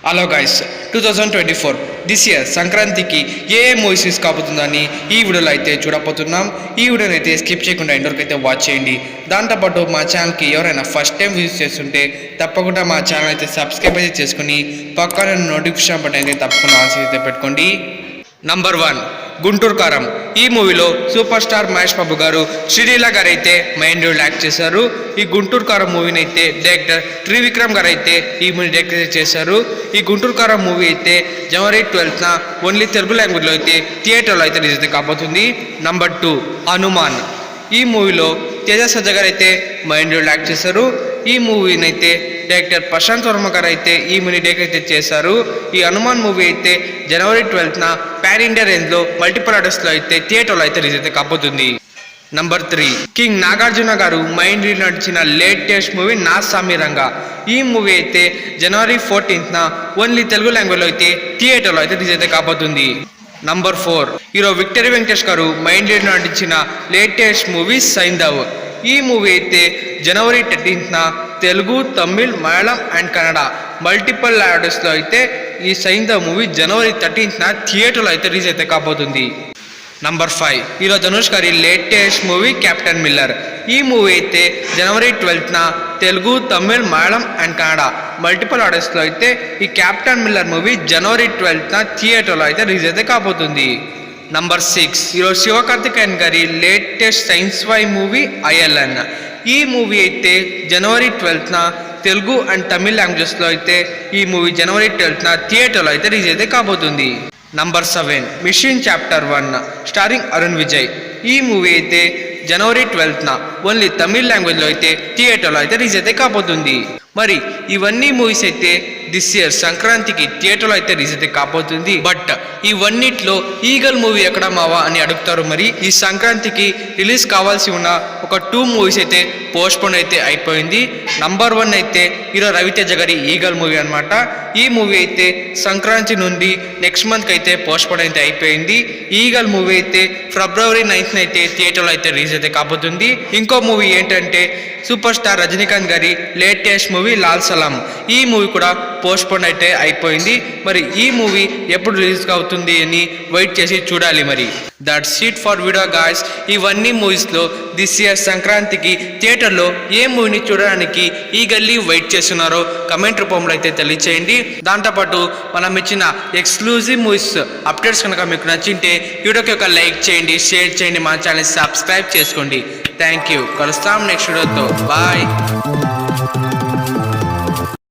Hello guys, 2024 this year సంక్రాంతికి ఏ movies release కాబోతుందని ఈ వీడియోలో అయితే చూడబోతున్నాం. ఈ వీడియోని అయితే స్కిప్ చేయకుండా ఎండ్ అయితే వాచ్ చేయండి. దాంతోపాటు మా ఛానల్కి ఎవరైనా ఫస్ట్ టైం విజిట్ చేస్తుంటే తప్పకుండా మా ఛానల్ అయితే సబ్స్క్రైబ్ అయితే చేసుకుని పక్కన నోటిఫికేషన్ బటన్ అయితే తప్పకుండా ఆన్ అయితే పెట్టుకోండి. నంబర్ 1 గుంటూరు కారం. ఈ మూవీలో సూపర్ స్టార్ మహేష్ బాబు గారు, శ్రీలీల గారు అయితే మెయిన్ రోల్ యాక్ట్ చేశారు. ఈ గుంటూరు కారం మూవీని అయితే డైరెక్టర్ త్రివిక్రమ్ గారు అయితే ఈ మూవీ డైరెక్ట్ చేశారు. ఈ గుంటూరు కారం మూవీ అయితే జనవరి 12న ఓన్లీ తెలుగు లాంగ్వేజ్లో అయితే థియేటర్లో అయితే రిలీజ్ అయితే కాబోతుంది. నంబర్ 2 హనుమాన్. ఈ మూవీలో తేజ సజ్జ గారు అయితే మెయిన్ రోల్ యాక్ట్ చేశారు. ఈ మూవీని అయితే డైరెక్టర్ ప్రశాంత్ వర్మ గారు అయితే ఈ మూవీ డైరెక్ట్ అయితే చేశారు. ఈ హనుమాన్ మూవీ అయితే జనవరి 12న పాన్ ఇండియా రేంజ్లో మల్టిపుల్ ఆర్డర్స్లో అయితే థియేటర్లో అయితే రిలీజ్ అయితే కాబోతుంది. నంబర్ 3 కింగ్ నాగార్జున గారు మైండ్ రీల్ నడిచిన లేటెస్ట్ మూవీ నా సామిరంగా. ఈ మూవీ అయితే జనవరి 14న ఓన్లీ తెలుగు లాంగ్వేజ్లో అయితే థియేటర్లో అయితే రిలీజ్ అయితే కాబోతుంది. నంబర్ 4 హీరో విక్టరీ వెంకటేష్ గారు మైండ్ రీల్ నటించిన లేటెస్ట్ మూవీ సైంధవ్. ఈ మూవీ అయితే జనవరి 13న తెలుగు, తమిళ్, మలయాళం అండ్ కన్నడ మల్టిపుల్ లాంగ్వేజెస్లో అయితే ఈ సైంధవ్ మూవీ జనవరి 13న థియేటర్లో అయితే రిలీజ్ అయితే కాబోతుంది. నంబర్ 5 హీరో ధనుష్ గారి లేటెస్ట్ మూవీ కెప్టెన్ మిల్లర్. ఈ మూవీ అయితే జనవరి 12న తెలుగు, తమిళ్, మలయాళం అండ్ కన్నడ మల్టిపుల్ ఆర్డర్స్లో అయితే ఈ కెప్టెన్ మిల్లర్ మూవీ జనవరి 12న థియేటర్లో అయితే రిలీజ్ అయితే కాబోతుంది. నంబర్ 6 హీరో శివకార్తికేయన్ గారి లేటెస్ట్ సైన్స్ ఫై మూవీ ఐఎల్ఎన్. ఈ మూవీ అయితే జనవరి 12న తెలుగు అండ్ తమిళ్ లాంగ్వేజెస్లో అయితే ఈ మూవీ జనవరి 12న థియేటర్లో అయితే రిలీజ్ అయితే కాబోతుంది. Number 7 mission chapter 1 starring Arun Vijay. ఈ మూవీ అయితే జనవరి 12న ఓన్లీ తమిళ్ లాంగ్వేజ్లో అయితే థియేటర్లో అయితే రిలీజ్ అయితే కాబోతుంది. మరి ఇవన్నీ మూవీస్ అయితే దిస్ ఇయర్ సంక్రాంతికి థియేటర్లో అయితే రిలీజ్ అయితే కాబోతుంది. బట్ ఇవన్నిట్లో ఈగల్ మూవీ ఎక్కడ మావా అని అడుగుతారు. మరి ఈ సంక్రాంతికి రిలీజ్ కావాల్సి ఉన్న ఒక 2 మూవీస్ అయితే పోస్ట్పోన్ అయితే అయిపోయింది. నంబర్ 1 అయితే హీరో రవితేజ గారి ఈగల్ మూవీ అనమాట. ఈ మూవీ అయితే సంక్రాంతి నుండి నెక్స్ట్ మంత్కి అయితే పోస్ట్పోన్ అయితే అయిపోయింది. ఈగల్ మూవీ అయితే ఫిబ్రవరి 9th అయితే థియేటర్లో అయితే రిలీజ్ అయితే కాబోతుంది. ఇంకో మూవీ ఏంటంటే సూపర్ స్టార్ రజనీకాంత్ గారి లేటెస్ట్ మూవీ లాల్ సలాం. ఈ మూవీ కూడా పోస్ట్పోన్ అయితే అయిపోయింది. మరి ఈ మూవీ ఎప్పుడు రిలీజ్ అవుతుంది అని వెయిట్ చేసి చూడాలి. మరి that's it for video guys. ఇవన్నీ మూవీస్లో దిస్ ఇయర్ సంక్రాంతికి థియేటర్లో ఏ మూవీని చూడడానికి ఈ గల్లీ వెయిట్ చేస్తున్నారో కమెంట్ రూపంలో అయితే తెలియచేయండి. దాంతోపాటు మనం ఇచ్చిన ఎక్స్క్లూజివ్ మూవీస్ అప్డేట్స్ కనుక మీకు నచ్చింటే వీడియోకి ఒక లైక్ చేయండి, షేర్ చేయండి, మా ఛానల్ సబ్స్క్రైబ్ చేసుకోండి. Thank you. కలుస్తాం నెక్స్ట్ వీడియోతో. బాయ్.